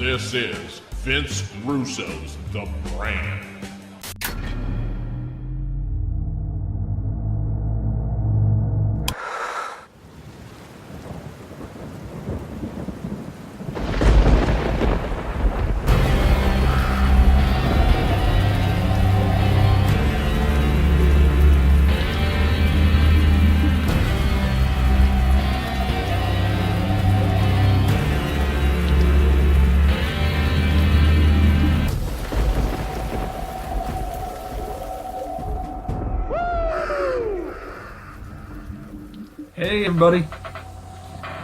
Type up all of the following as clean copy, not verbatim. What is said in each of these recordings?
This is Vince Russo's The Brand. Hey everybody,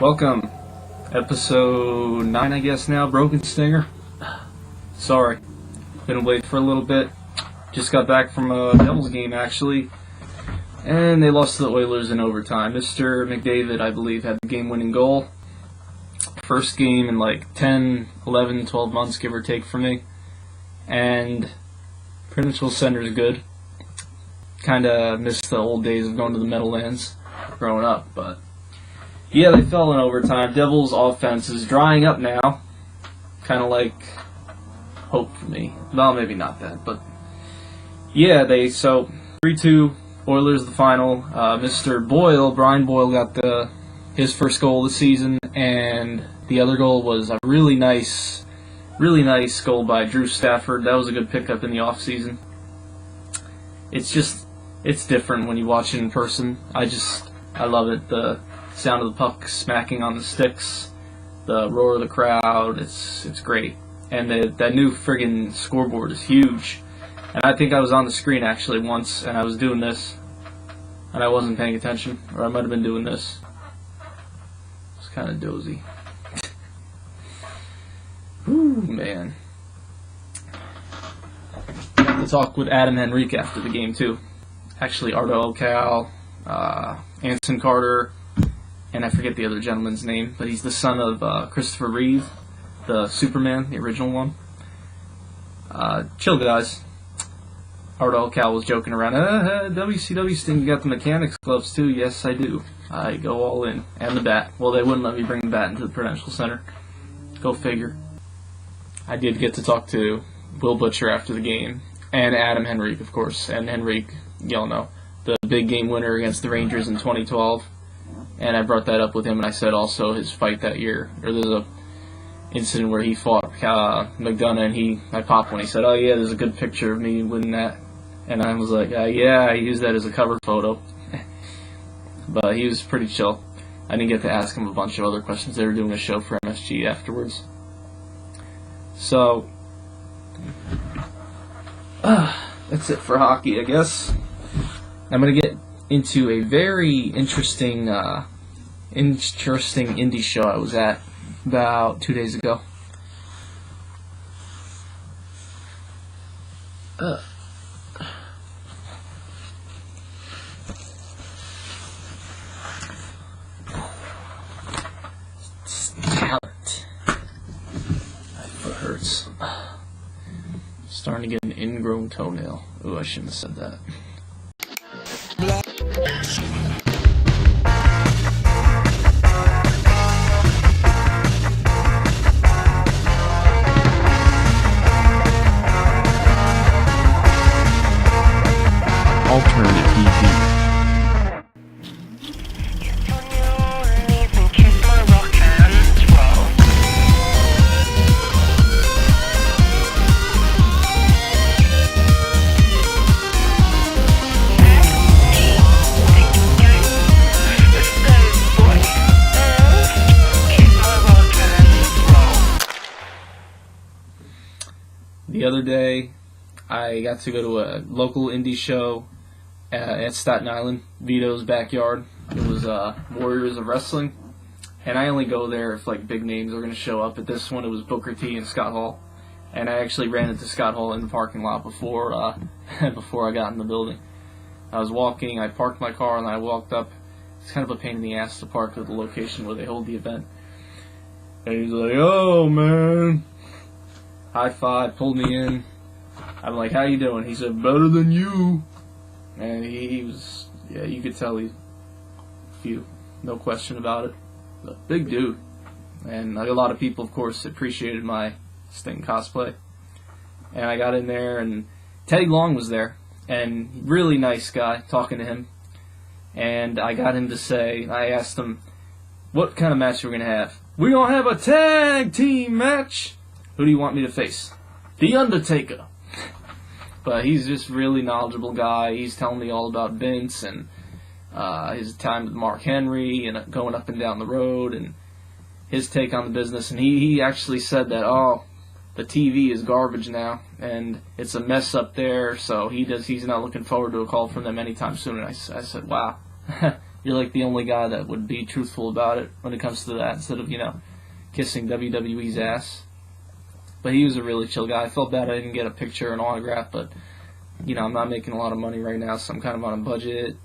welcome. Episode 9 I guess now, Brokenstinger. Sorry, been away for a little bit. Just got back from a Devils game actually, and they lost to the Oilers in overtime. Mr. McDavid, I believe, had the game-winning goal. First game in like 10, 11, 12 months, give or take for me. And Provincial Center's good. Kinda missed the old days of going to the Meadowlands growing up, but yeah, they fell in overtime. Devils' offense is drying up now, kind of like hope for me. Well, maybe not that, but yeah, so 3-2 Oilers the final. Mr. Boyle, Brian Boyle, got his first goal of the season, and the other goal was a really nice goal by Drew Stafford. That was a good pickup in the off season. It's different when you watch it in person. I love it. The sound of the puck smacking on the sticks, the roar of the crowd, it's great. And that new friggin' scoreboard is huge. And I think I was on the screen actually once, and I was doing this, and I wasn't paying attention, or I might have been doing this. It's kind of dozy. Whew, man. Got to talk with Adam Henrique after the game too. Actually, Ardo Cal, Anson Carter, and I forget the other gentleman's name, but he's the son of Christopher Reeve, the Superman, the original one. Chill guys. Ardo Cal was joking around, WCW Sting, you got the mechanics gloves too? Yes, I do. I go all in. And the bat. Well, they wouldn't let me bring the bat into the Prudential Center. Go figure. I did get to talk to Will Butcher after the game, and Adam Henrique, of course, and Henrique, y'all know, the big game winner against the Rangers in 2012, and I brought that up with him, and I said also his fight that year, or there's a incident where he fought McDonough, and I popped when he said, oh yeah, there's a good picture of me winning that, and I was like, yeah, I used that as a cover photo, but he was pretty chill. I didn't get to ask him a bunch of other questions. They were doing a show for MSG afterwards. So, that's it for hockey, I guess. I'm going to get into a very interesting indie show I was at about 2 days ago. Talent. My foot hurts. Starting to get an ingrown toenail. Ooh, I shouldn't have said that. Alternative TV. The other day, I got to go to a local indie show at Staten Island, Vito's backyard. It was Warriors of Wrestling, and I only go there if like big names are going to show up. At this one, it was Booker T and Scott Hall, and I actually ran into Scott Hall in the parking lot before I got in the building. I was walking, I parked my car, and I walked up. It's kind of a pain in the ass to park at the location where they hold the event. And he's like, "Oh man." High five, pulled me in. I'm like, how you doing? He said, better than you. And he was, yeah, you could tell he, no question about it. But big dude. And a lot of people, of course, appreciated my Sting cosplay. And I got in there, and Teddy Long was there, and really nice guy, talking to him. And I got him to say, I asked him, what kind of match are we going to have? We're going to have a tag team match. Who do you want me to face? The Undertaker. But he's just a really knowledgeable guy. He's telling me all about Vince and his time with Mark Henry and going up and down the road and his take on the business. And he actually said that, the TV is garbage now, and it's a mess up there, so he's not looking forward to a call from them anytime soon. And I said, wow, you're like the only guy that would be truthful about it when it comes to that, instead of, kissing WWE's ass. But he was a really chill guy. I felt bad I didn't get a picture and autograph, but, I'm not making a lot of money right now, so I'm kind of on a budget.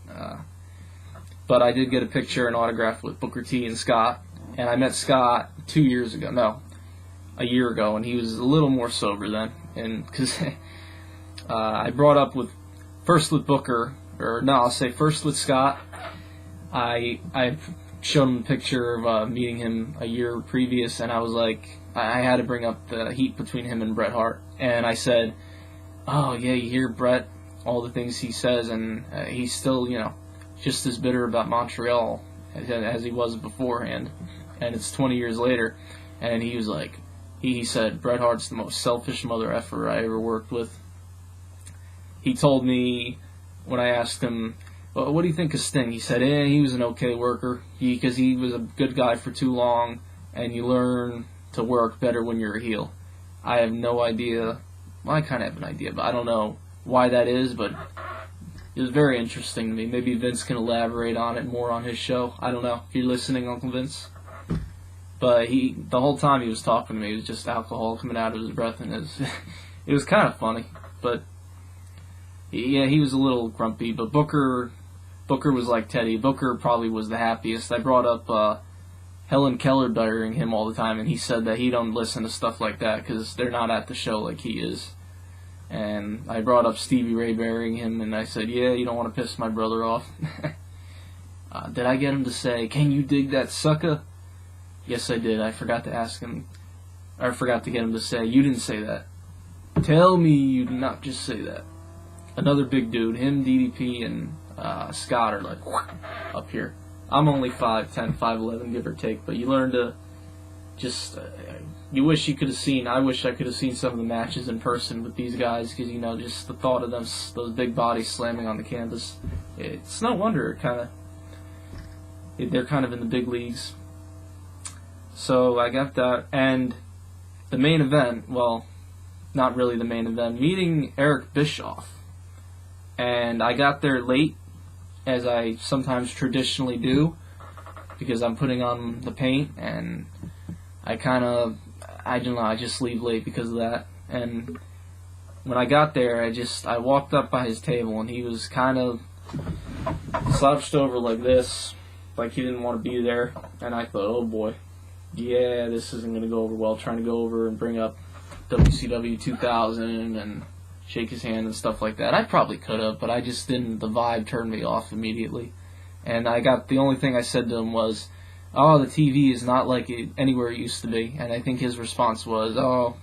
But I did get a picture and autograph with Booker T and Scott, and I met Scott a year ago, and he was a little more sober then, and because I brought up first with Scott. I showed him a picture of meeting him a year previous, and I was like, I had to bring up the heat between him and Bret Hart, and I said, oh yeah, you hear Bret, all the things he says, and he's still, just as bitter about Montreal as he was beforehand, and it's 20 years later, and he was like, he said, Bret Hart's the most selfish mother effer I ever worked with. He told me, when I asked him, well, what do you think of Sting? He said, he was an okay worker, because he was a good guy for too long, and you learn to work better when you're a heel. I have no idea. Well, I kind of have an idea, but I don't know why that is, but it was very interesting to me. Maybe Vince can elaborate on it more on his show. I don't know. If you're listening, Uncle Vince. But the whole time he was talking to me, it was just alcohol coming out of his breath, and it was kind of funny. But yeah, he was a little grumpy. But Booker was like Teddy. Booker probably was the happiest. I brought up Helen Keller burying him all the time, and he said that he don't listen to stuff like that because they're not at the show like he is. And I brought up Stevie Ray burying him, and I said, yeah, you don't want to piss my brother off. Did I get him to say, can you dig that sucker? Yes, I did. I forgot to ask him. I forgot to get him to say, you didn't say that. Tell me you did not just say that. Another big dude. Him, DDP, and Scott are like up here. I'm only 5'10", 5'11", give or take, but you learn to just... you wish you could have seen... I wish I could have seen some of the matches in person with these guys, because, just the thought of them, those big bodies slamming on the canvas. It's no wonder they're kind of in the big leagues. So I got that, and the main event, well, not really the main event, meeting Eric Bischoff. And I got there late, as I sometimes traditionally do, because I'm putting on the paint, and I just leave late because of that. And when I got there, I walked up by his table, and he was kind of slouched over like this, like he didn't want to be there. And I thought, oh boy, yeah, this isn't going to go over well, trying to go over and bring up WCW 2000 and shake his hand and stuff like that. I probably could have, but I just didn't. The vibe turned me off immediately. And the only thing I said to him was, oh, the TV is not like it anywhere it used to be. And I think his response was, oh,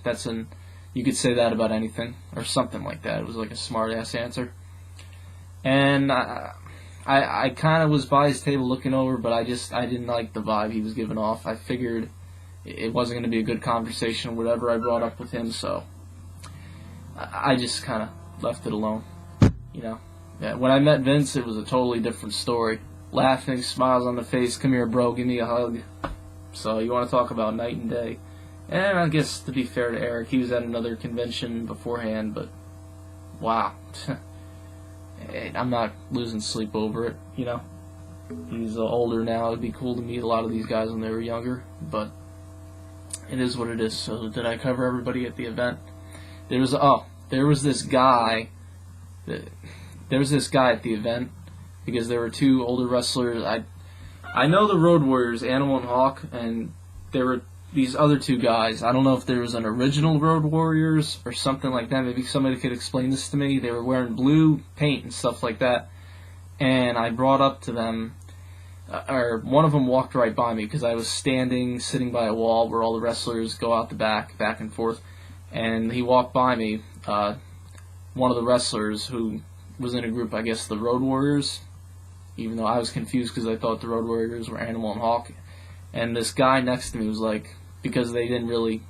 you could say that about anything, or something like that. It was like a smart-ass answer. And I kind of was by his table looking over, but I didn't like the vibe he was giving off. I figured it wasn't going to be a good conversation, whatever I brought up with him, so I just kind of left it alone. Yeah, when I met Vince, it was a totally different story. Laughing, smiles on the face, come here, bro, give me a hug. So you want to talk about night and day. And I guess, to be fair to Eric, he was at another convention beforehand, but wow. I'm not losing sleep over it, He's older now. It'd be cool to meet a lot of these guys when they were younger, but it is what it is. So did I cover everybody at the event? There was this guy at the event, because there were two older wrestlers. I know the Road Warriors, Animal and Hawk, and there were these other two guys. I don't know if there was an original Road Warriors or something like that. Maybe somebody could explain this to me. They were wearing blue paint and stuff like that. And I brought up to them, or one of them walked right by me because I was sitting by a wall where all the wrestlers go out the back and forth. and he walked by me. One of the wrestlers who was in a group, I guess the Road Warriors, even though I was confused because I thought the Road Warriors were Animal and Hawk. And this guy next to me was like, because they didn't really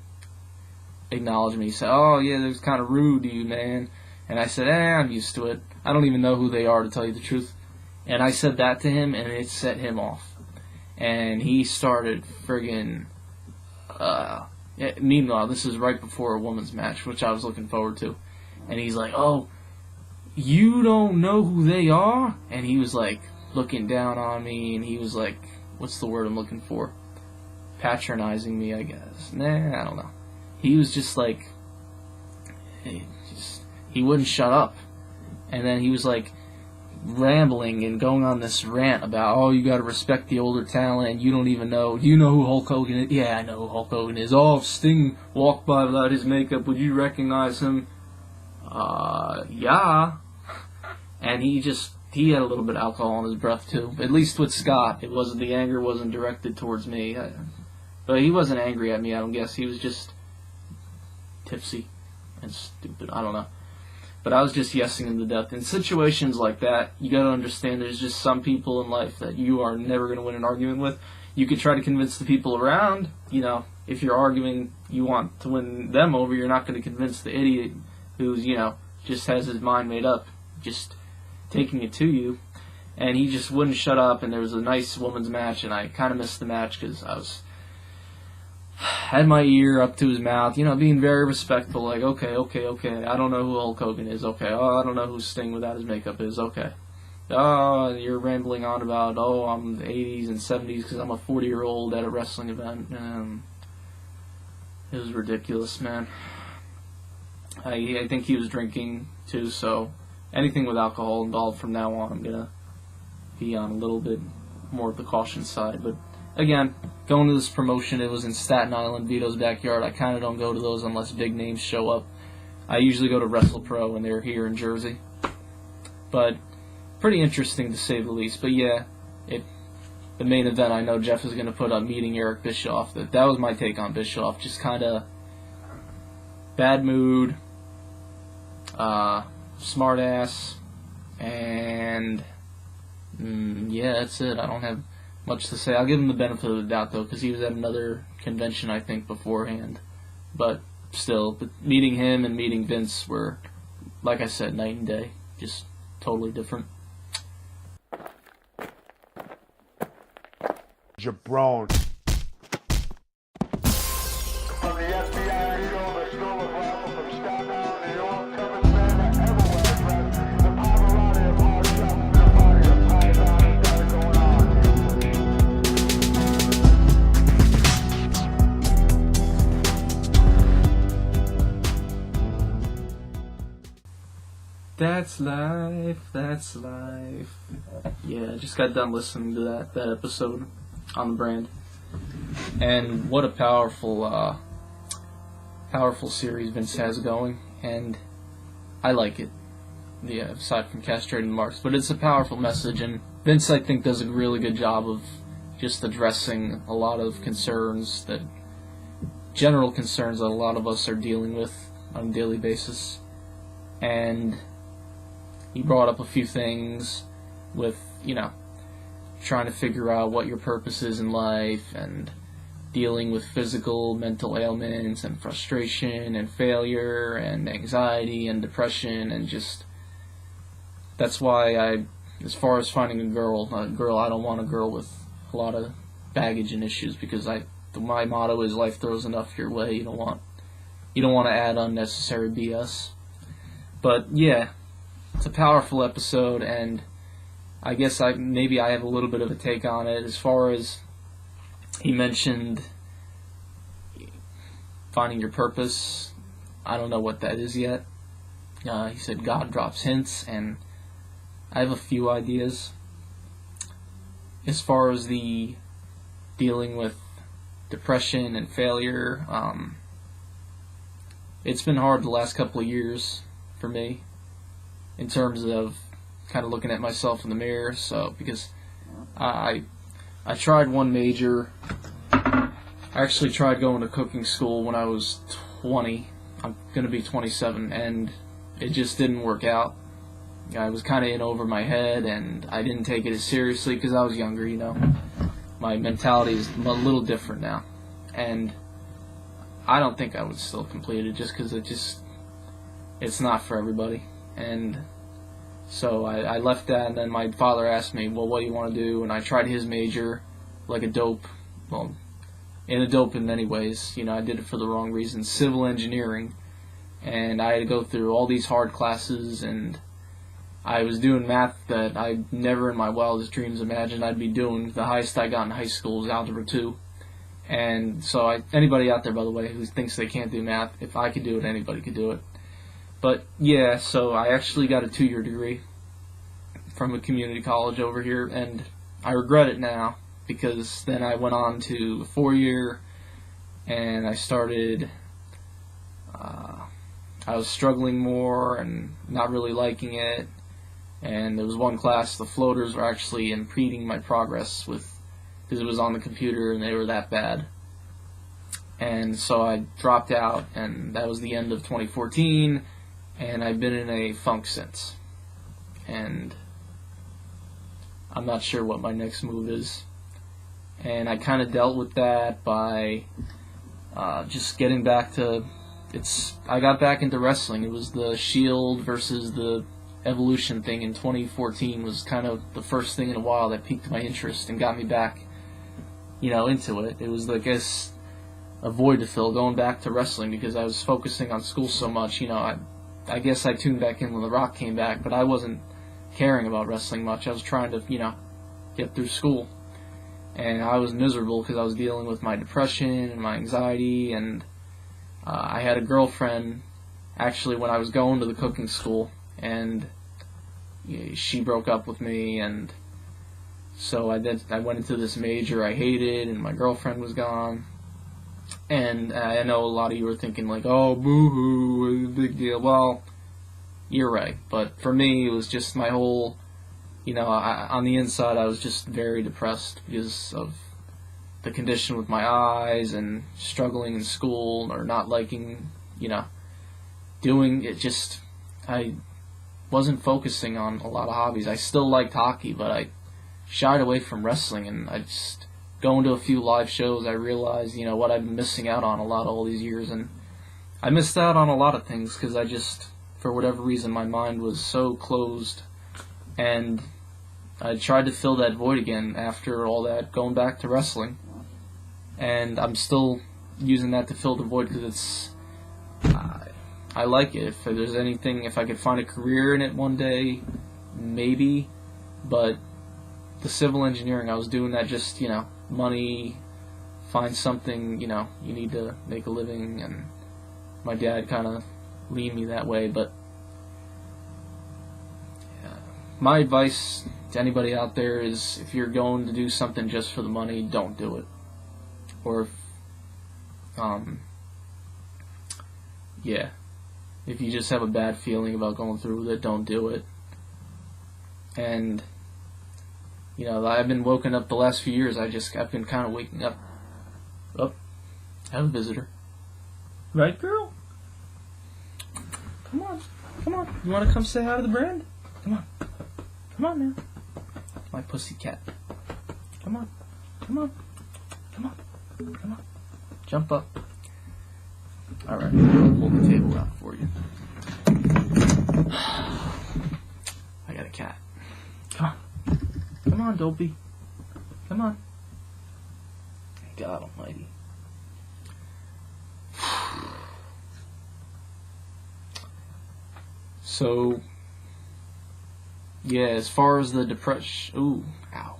acknowledge me, he said, "Oh yeah, that was kind of rude to you, man." And I said, I'm used to it. I don't even know who they are, to tell you the truth. And I said that to him, and it set him off. And he started friggin'... meanwhile, this is right before a women's match, which I was looking forward to. And he's like, "Oh, you don't know who they are?" And he was like looking down on me, and he was like, what's the word I'm looking for? Patronizing me, I guess. I don't know. He was just like, he wouldn't shut up. And then he was like rambling and going on this rant about, "Oh, you gotta respect the older talent, and you don't even know. Do you know who Hulk Hogan is?" "Yeah, I know who Hulk Hogan is." "Oh, if Sting walked by without his makeup, would you recognize him?" Yeah. And he had a little bit of alcohol in his breath too. At least with Scott, the anger wasn't directed towards me. But he wasn't angry at me, I don't guess. He was just tipsy and stupid. I don't know. But I was just yesing him to death. In situations like that, you gotta understand there's just some people in life that you are never gonna win an argument with. You could try to convince the people around, if you're arguing, you want to win them over, you're not gonna convince the idiot who's, just has his mind made up, just taking it to you. And he just wouldn't shut up, and there was a nice women's match, and I kind of missed the match because I had my ear up to his mouth, being very respectful, like, okay, I don't know who Hulk Hogan is, okay, I don't know who Sting without his makeup is, okay. Oh, you're rambling on about, I'm the 80s and 70s because I'm a 40-year-old at a wrestling event. It was ridiculous, man. I think he was drinking, too, so anything with alcohol involved from now on, I'm going to be on a little bit more of the caution side. But, again, going to this promotion, it was in Staten Island, Vito's backyard. I kind of don't go to those unless big names show up. I usually go to WrestlePro, and they're here in Jersey. But pretty interesting, to say the least. But, yeah, the main event, I know Jeff is going to put up meeting Eric Bischoff. That was my take on Bischoff. Just kind of bad mood, smart ass, and yeah, that's it. I don't have much to say. I'll give him the benefit of the doubt, though, because he was at another convention, I think, beforehand. But still, meeting him and meeting Vince were, like I said, night and day. Just totally different. Jabron. From the FBI Eagle, the School of Rifle from Staten Island, New York, covers men that everywhere address the Pavarotti of hard shots and the party of Python has got it going on. That's life. Yeah, I just got done listening to that episode on the brand. And what a powerful series Vince has going, and I like it. Yeah, aside from castrating marks, but it's a powerful message, and Vince, I think, does a really good job of just addressing a lot of general concerns that a lot of us are dealing with on a daily basis. And he brought up a few things with, trying to figure out what your purpose is in life, and dealing with physical, mental ailments, and frustration, and failure, and anxiety, and depression, and just, that's why as far as finding a girl, I don't want a girl with a lot of baggage and issues, because my motto is life throws enough your way, you don't want to add unnecessary BS. But yeah, it's a powerful episode, and I guess maybe I have a little bit of a take on it. As far as he mentioned finding your purpose, I don't know what that is yet. He said God drops hints, and I have a few ideas. As far as the dealing with depression and failure, it's been hard the last couple of years for me in terms of kind of looking at myself in the mirror. So because I tried one major. I actually tried going to cooking school when I was 20, I'm going to be 27, and it just didn't work out. I was kind of in over my head, and I didn't take it as seriously because I was younger, you know. My mentality is a little different now, and I don't think I would still complete it just because it's not for everybody. And so I left that, and then my father asked me, well, what do you want to do? And I tried his major like a dope. Well, in a dope in many ways. You know, I did it for the wrong reasons. Civil engineering. And I had to go through all these hard classes, and I was doing math that I never in my wildest dreams imagined I'd be doing. The highest I got in high school was Algebra 2. And so anybody out there, by the way, who thinks they can't do math, if I could do it, anybody could do it. But yeah, so I actually got a 2-year degree from a community college over here, and I regret it now because then I went on to a 4-year, and I started, I was struggling more and not really liking it, and there was one class, the floaters were actually impeding my progress because it was on the computer and they were that bad. And so I dropped out, and that was the end of 2014, and I've been in a funk since. And I'm not sure what my next move is. And I kind of dealt with that by just getting back to, I got back into wrestling. It was the Shield versus the Evolution thing in 2014 was kind of the first thing in a while that piqued my interest and got me back, you know, into it. It was, I guess, a void to fill, going back to wrestling because I was focusing on school so much. You know, I guess I tuned back in when The Rock came back, but I wasn't caring about wrestling much. I was trying to, you know, get through school. And I was miserable because I was dealing with my depression and my anxiety, and I had a girlfriend actually when I was going to the cooking school, and she broke up with me, and so I went into this major I hated, and my girlfriend was gone. And I know a lot of you are thinking like, oh, boo-hoo, big deal. Well, you're right, but for me it was just my whole, you know, on the inside I was just very depressed because of the condition with my eyes and struggling in school or not liking, you know, doing it. Just, I wasn't focusing on a lot of hobbies. I still liked hockey, but I shied away from wrestling, and I just, going to a few live shows, I realized, you know, what I've been missing out on a lot all these years, and I missed out on a lot of things because I just, for whatever reason, my mind was so closed, and I tried to fill that void again after all that, going back to wrestling, and I'm still using that to fill the void because it's, I like it. If there's anything, if I could find a career in it one day, maybe, but the civil engineering, I was doing that just, you know, money, find something, you know, you need to make a living, and my dad kind of leaned me that way. But my advice to anybody out there is, if you're going to do something just for the money, don't do it. Or if you just have a bad feeling about going through with it, don't do it. And you know, I've been woken up the last few years. I've been kind of waking up. Oh, I have a visitor. Right, girl? Come on. Come on. You want to come say hi to the brand? Come on. Come on now. My pussy cat. Come on. Come on. Come on. Come on. Jump up. Alright, I'll pull the table out for you. I got a cat. Come on. Come on, Dopey. Come on. God almighty. So, yeah, as far as the depression... Ooh, ow.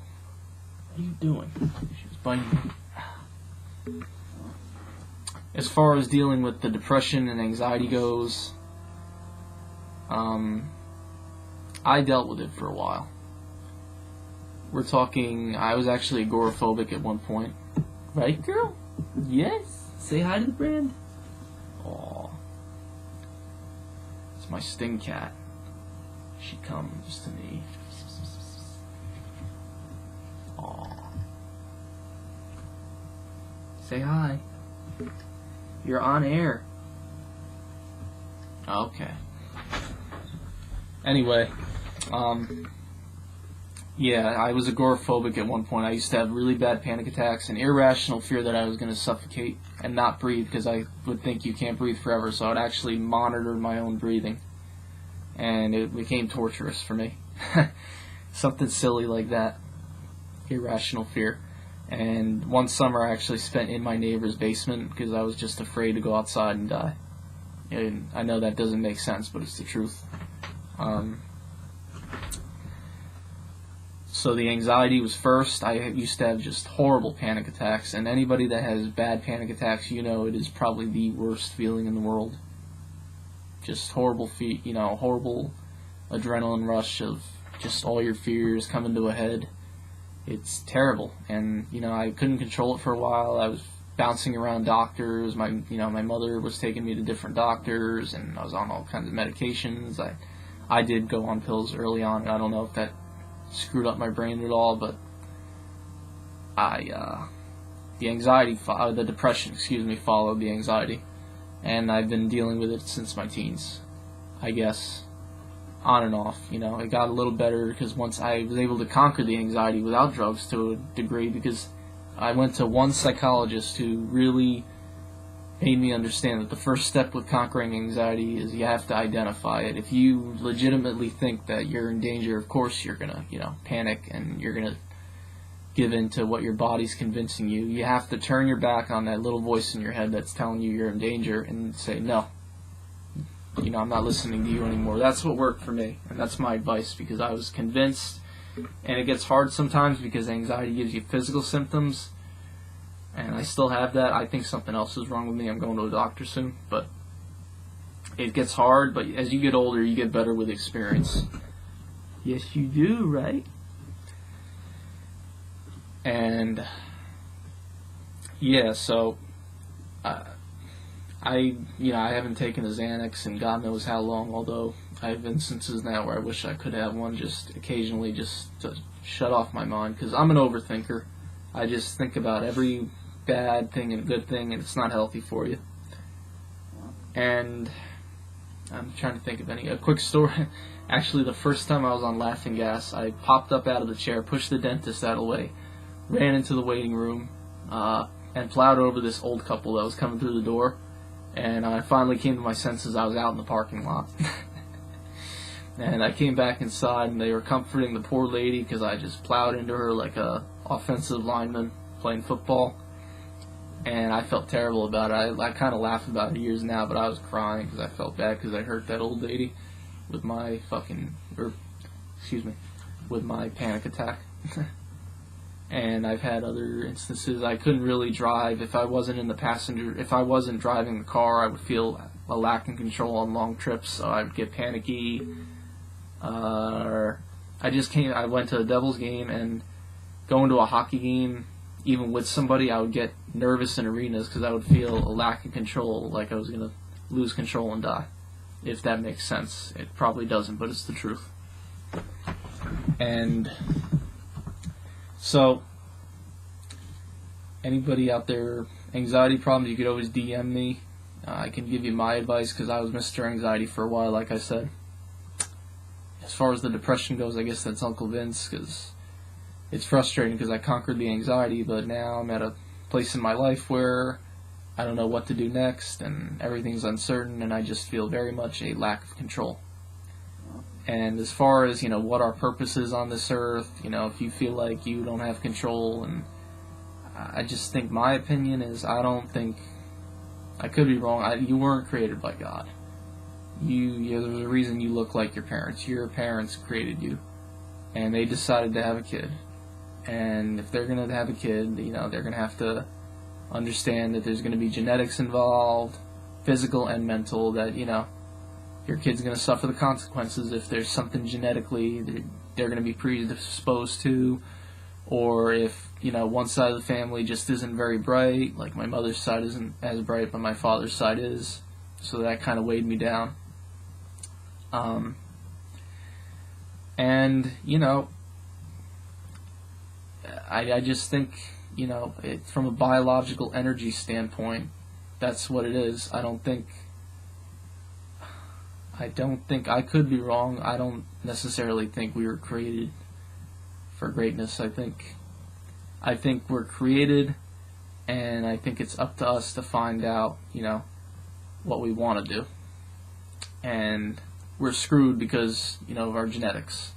What are you doing? She was biting me. As far as dealing with the depression and anxiety goes, I dealt with it for a while. We're talking, I was actually agoraphobic at one point. Right, girl? Yes. Say hi to the brand. Aww. It's my Sting cat. She comes to me. Aww. Say hi. You're on air. Okay. Anyway, yeah, I was agoraphobic at one point. I used to have really bad panic attacks and irrational fear that I was going to suffocate and not breathe because I would think you can't breathe forever, so I would actually monitor my own breathing. And it became torturous for me. Something silly like that. Irrational fear. And one summer I actually spent in my neighbor's basement because I was just afraid to go outside and die. And I know that doesn't make sense, but it's the truth. So the anxiety was first. I used to have just horrible panic attacks, and anybody that has bad panic attacks, you know it is probably the worst feeling in the world. Just horrible horrible adrenaline rush of just all your fears coming to a head. It's terrible, and I couldn't control it for a while. I was bouncing around doctors. My mother was taking me to different doctors, and I was on all kinds of medications. I did go on pills early on, and I don't know if that screwed up my brain at all, but the depression, followed the anxiety, and I've been dealing with it since my teens, I guess, on and off. It got a little better because once I was able to conquer the anxiety without drugs to a degree, because I went to one psychologist who really made me understand that the first step with conquering anxiety is you have to identify it. If you legitimately think that you're in danger, of course you're going to, panic, and you're going to give in to what your body's convincing you. You have to turn your back on that little voice in your head that's telling you you're in danger and say, no, I'm not listening to you anymore. That's what worked for me, and that's my advice, because I was convinced, and it gets hard sometimes because anxiety gives you physical symptoms, and I still have that. I think something else is wrong with me. I'm going to a doctor soon, but it gets hard, but as you get older, you get better with experience. Yes, you do, right? And yeah, so I haven't taken a Xanax in God knows how long, although I have instances now where I wish I could have one just occasionally, just to shut off my mind, because I'm an overthinker. I just think about every bad thing and good thing, and it's not healthy for you. And I'm trying to think of a quick story. Actually, the first time I was on laughing gas, I popped up out of the chair, pushed the dentist out of the way, ran into the waiting room, and plowed over this old couple that was coming through the door. And I finally came to my senses. I was out in the parking lot. And I came back inside, and they were comforting the poor lady because I just plowed into her like a offensive lineman playing football. And I felt terrible about it. I kind of laugh about it years now, but I was crying because I felt bad because I hurt that old lady with my with my panic attack. And I've had other instances. I couldn't really drive if I wasn't if I wasn't driving the car, I would feel a lack of control on long trips, so I would get panicky. I went to a Devils game, and going to a hockey game, even with somebody, I would get nervous in arenas because I would feel a lack of control, like I was going to lose control and die. If that makes sense. It probably doesn't, but it's the truth. And so, anybody out there, anxiety problems, you could always DM me. I can give you my advice because I was Mr. Anxiety for a while, like I said. As far as the depression goes, I guess that's Uncle Vince, because it's frustrating because I conquered the anxiety, but now I'm at a place in my life where I don't know what to do next, and everything's uncertain, and I just feel very much a lack of control. And as far as, what our purpose is on this earth, if you feel like you don't have control, and I just think my opinion is I could be wrong, you weren't created by God. There's a reason you look like your parents. Your parents created you, and they decided to have a kid. And if they're going to have a kid, they're going to have to understand that there's going to be genetics involved, physical and mental, that, your kid's going to suffer the consequences if there's something genetically they're going to be predisposed to, or if, one side of the family just isn't very bright, like my mother's side isn't as bright, but my father's side is, so that kind of weighed me down. And, I just think, from a biological energy standpoint, that's what it is. I don't think, I don't think, I could be wrong, I don't necessarily think we were created for greatness. I think we're created, and I think it's up to us to find out, what we want to do. And we're screwed because, of our genetics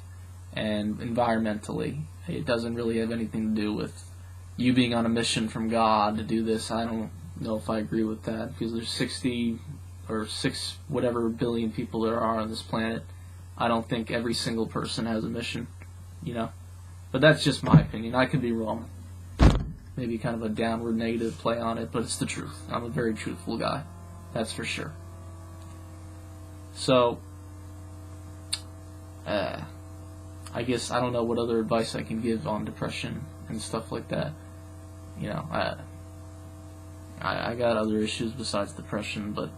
and environmentally. It doesn't really have anything to do with you being on a mission from God to do this. I don't know if I agree with that, because there's 60 or 6 whatever billion people there are on this planet. I don't think every single person has a mission, But that's just my opinion. I could be wrong. Maybe kind of a downward negative play on it, but it's the truth. I'm a very truthful guy. That's for sure. So, I guess I don't know what other advice I can give on depression and stuff like that. I got other issues besides depression, but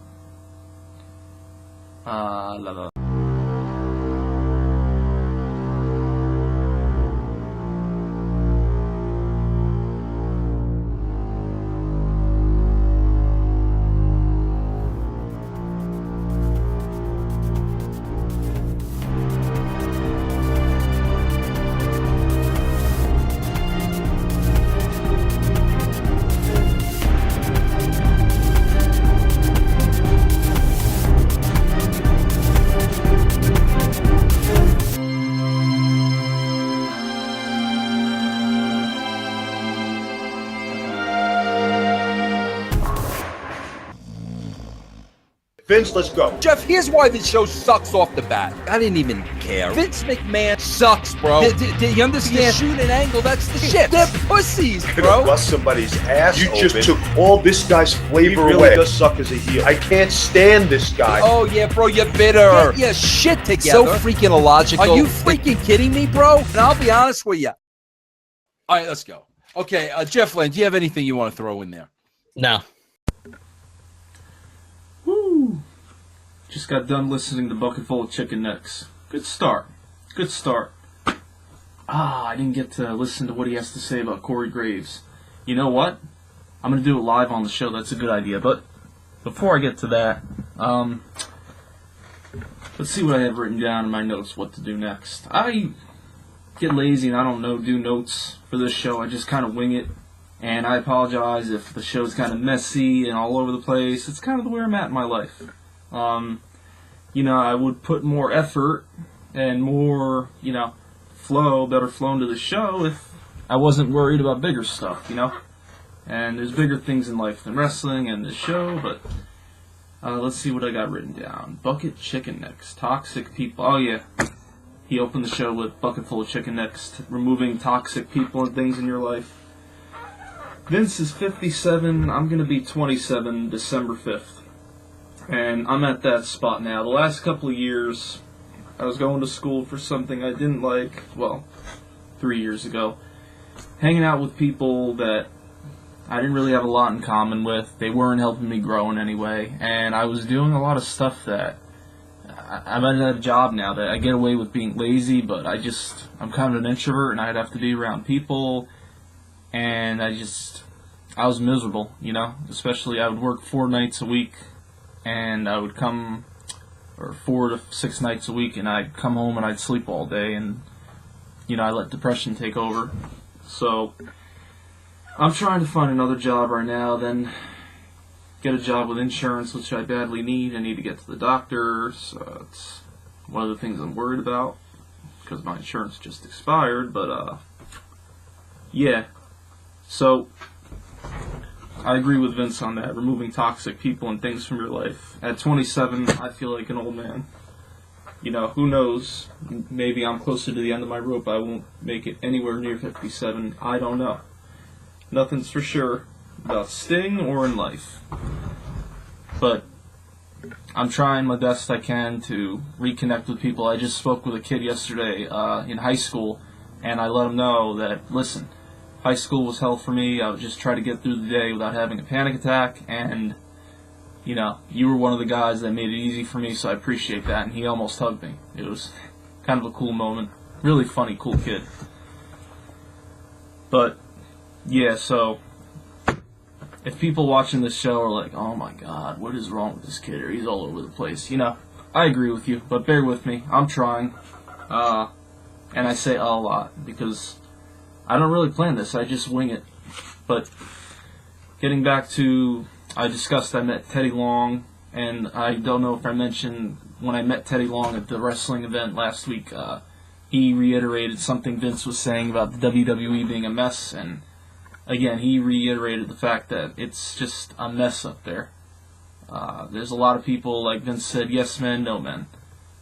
Vince, let's go. Jeff, here's why this show sucks off the bat. I didn't even care. Vince McMahon sucks, bro. Do you understand? You shoot an angle, that's the shit. They're pussies, You're bro. gonna bust somebody's ass You open. just took all this guy's flavor He really away. does suck as a heel. I can't stand this guy. Oh, yeah, bro, you're bitter. Get your shit together. So freaking illogical. Are you freaking kidding me, bro? And I'll be honest with you. All right, let's go. Okay, Jeff Lynn, do you have anything you want to throw in there? No. Woo! Just got done listening to Bucket Full of Chicken Necks. Good start. I didn't get to listen to what he has to say about Corey Graves. You know what? I'm going to do it live on the show. That's a good idea. But before I get to that, let's see what I have written down in my notes, what to do next. I get lazy and I don't do notes for this show. I just kind of wing it. And I apologize if the show's kind of messy and all over the place. It's kind of the way I'm at in my life. I would put more effort and more, better flow into the show if I wasn't worried about bigger stuff, And there's bigger things in life than wrestling and this show, but let's see what I got written down. Bucket Chicken Necks, toxic people. Oh, yeah. He opened the show with Bucket Full of Chicken Necks, removing toxic people and things in your life. Vince is 57, I'm going to be 27 December 5th. And I'm at that spot now. The last couple of years, I was going to school for something I didn't like, 3 years ago. Hanging out with people that I didn't really have a lot in common with. They weren't helping me grow in any way. And I was doing a lot of stuff that I'm at a job now that I get away with being lazy, but I'm kind of an introvert and I'd have to be around people. And I was miserable, especially I would work 4 nights a week, and I would come, or 4 to 6 nights a week, and I'd come home and I'd sleep all day, and, I let depression take over. So, I'm trying to find another job right now, then get a job with insurance, which I badly need. I need to get to the doctor, so it's one of the things I'm worried about, because my insurance just expired, but, yeah. So, I agree with Vince on that, removing toxic people and things from your life. At 27, I feel like an old man. Who knows? Maybe I'm closer to the end of my rope. I won't make it anywhere near 57. I don't know. Nothing's for sure about Sting or in life. But I'm trying my best I can to reconnect with people. I just spoke with a kid yesterday in high school, and I let him know that, listen, high school was hell for me. I would just try to get through the day without having a panic attack, and, you were one of the guys that made it easy for me, so I appreciate that, and he almost hugged me. It was kind of a cool moment. Really funny, cool kid. But, yeah, so, if people watching this show are like, oh my god, what is wrong with this kid, or he's all over the place, I agree with you, but bear with me. I'm trying. And I say a lot because I don't really plan this. I just wing it. But getting back to, I met Teddy Long, and I don't know if I mentioned when I met Teddy Long at the wrestling event last week, he reiterated something Vince was saying about the WWE being a mess, and again, he reiterated the fact that it's just a mess up there. There's a lot of people, like Vince said, yes men, no men.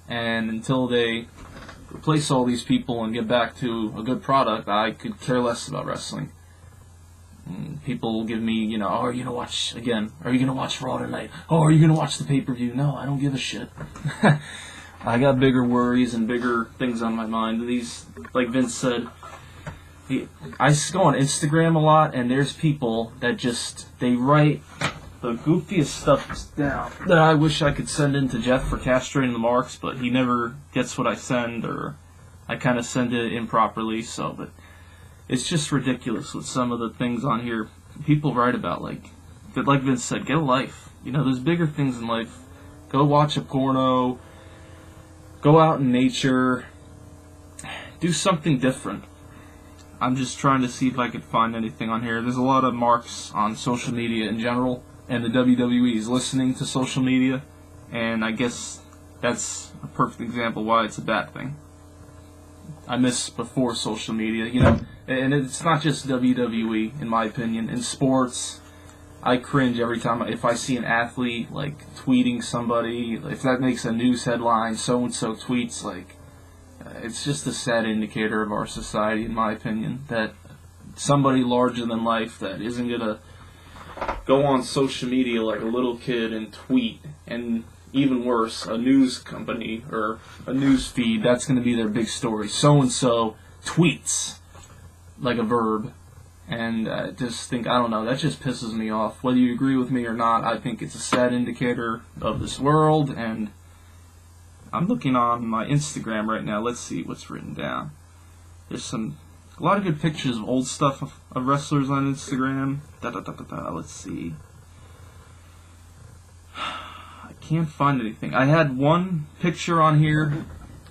And until they replace all these people and get back to a good product, I could care less about wrestling. And people will give me, oh, are you going to watch, again, are you going to watch Raw tonight? Oh, are you going to watch the pay-per-view? No, I don't give a shit. I got bigger worries and bigger things on my mind. These, like Vince said, I go on Instagram a lot, and there's people that they write the goofiest stuff down that I wish I could send in to Jeff for castrating the marks, but he never gets what I send, or I kind of send it improperly, but it's just ridiculous with some of the things on here people write about, like Vince said, get a life. There's bigger things in life. Go watch a porno, go out in nature, do something different. I'm just trying to see if I could find anything on here. There's a lot of marks on social media in general, and the WWE is listening to social media, and I guess that's a perfect example why it's a bad thing. I miss before social media, and it's not just WWE, in my opinion. In sports, I cringe every time if I see an athlete, tweeting somebody, if that makes a news headline, so-and-so tweets, it's just a sad indicator of our society, in my opinion, that somebody larger than life that isn't going to go on social media like a little kid and tweet, and even worse, a news company or a news feed, that's going to be their big story. So-and-so tweets like a verb, and I just think, I don't know, that just pisses me off. Whether you agree with me or not, I think it's a sad indicator of this world, and I'm looking on my Instagram right now. Let's see what's written down. There's a lot of good pictures of old stuff of wrestlers on Instagram. Let's see. I can't find anything. I had one picture on here,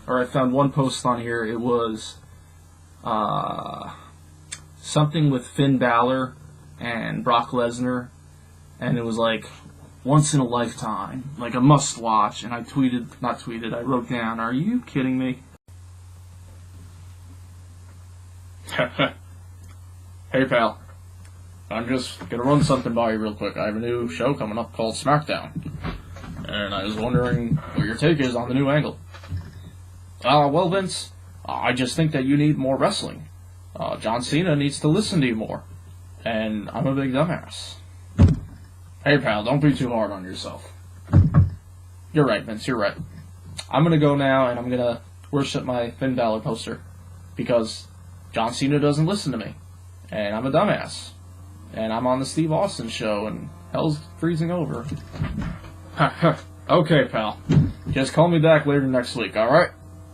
or I found one post on here. It was something with Finn Balor and Brock Lesnar, and it was once in a lifetime, a must watch, and I wrote down, are you kidding me? Hey pal, I'm just gonna run something by you real quick. I have a new show coming up called SmackDown, and I was wondering what your take is on the new angle. Well Vince, I just think that you need more wrestling. John Cena needs to listen to you more, and I'm a big dumbass. Hey pal, don't be too hard on yourself. You're right, Vince, you're right. I'm gonna go now and I'm gonna worship my Finn Balor poster because John Cena doesn't listen to me, and I'm a dumbass, and I'm on the Steve Austin show, and hell's freezing over. Okay, pal. Just call me back later next week, alright?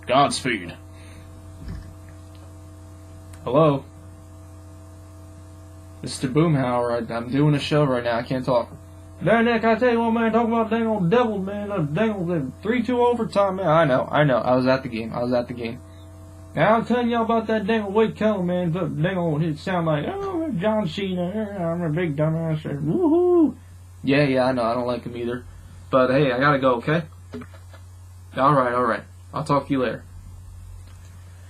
Godspeed. Hello? Mr. Boomhauer, I'm doing a show right now, I can't talk. There, Nick, I tell you what, man, talk about dang old devil, man, dang old 3-2 overtime, man. I know, I was at the game. Now, I'm telling y'all about that dang old Wade Keller, man, dang old, it sound like, oh, John Cena, I'm a big dumbass, woohoo. Yeah, I know, I don't like him either. But, hey, I gotta go, okay? Alright, I'll talk to you later.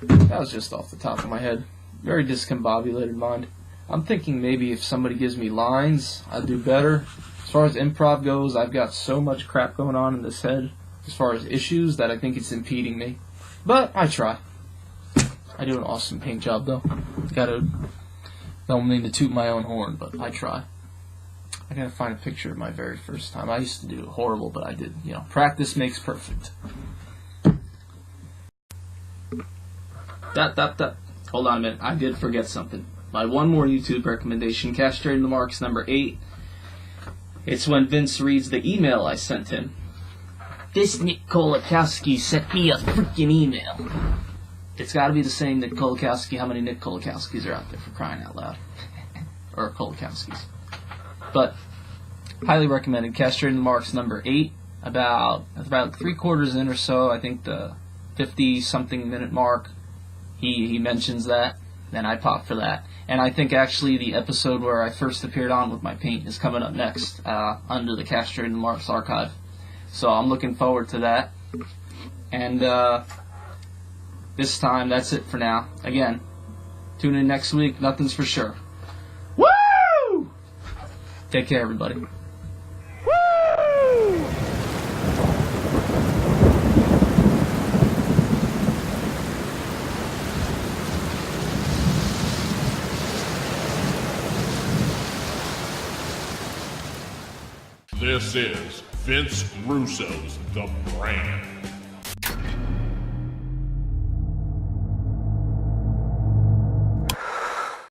That was just off the top of my head. Very discombobulated mind. I'm thinking maybe if somebody gives me lines, I'd do better. As far as improv goes, I've got so much crap going on in this head, as far as issues, that I think it's impeding me. But I try. I do an awesome paint job, though. Don't mean to toot my own horn, but I try. I gotta find a picture of my very first time. I used to do horrible, but I did. Practice makes perfect. Hold on a minute. I did forget something. My one more YouTube recommendation, Castrating the Marks number 8. It's when Vince reads the email I sent him. This Nick Kolakowski sent me a freaking email. It's got to be the same Nick Kolakowski. How many Nick Kolakowskis are out there, for crying out loud? Or Kolakowskis. But, highly recommended. Castrating the Marks number 8. about 3/4 in or so, I think the 50-something minute mark, he mentions that. Then I pop for that. And I think actually the episode where I first appeared on with my paint is coming up next, under the Castrated Marks archive. So I'm looking forward to that. And this time, that's it for now. Again, tune in next week. Nothing's for sure. Woo! Take care, everybody. Woo! This is Vince Russo's The Brand.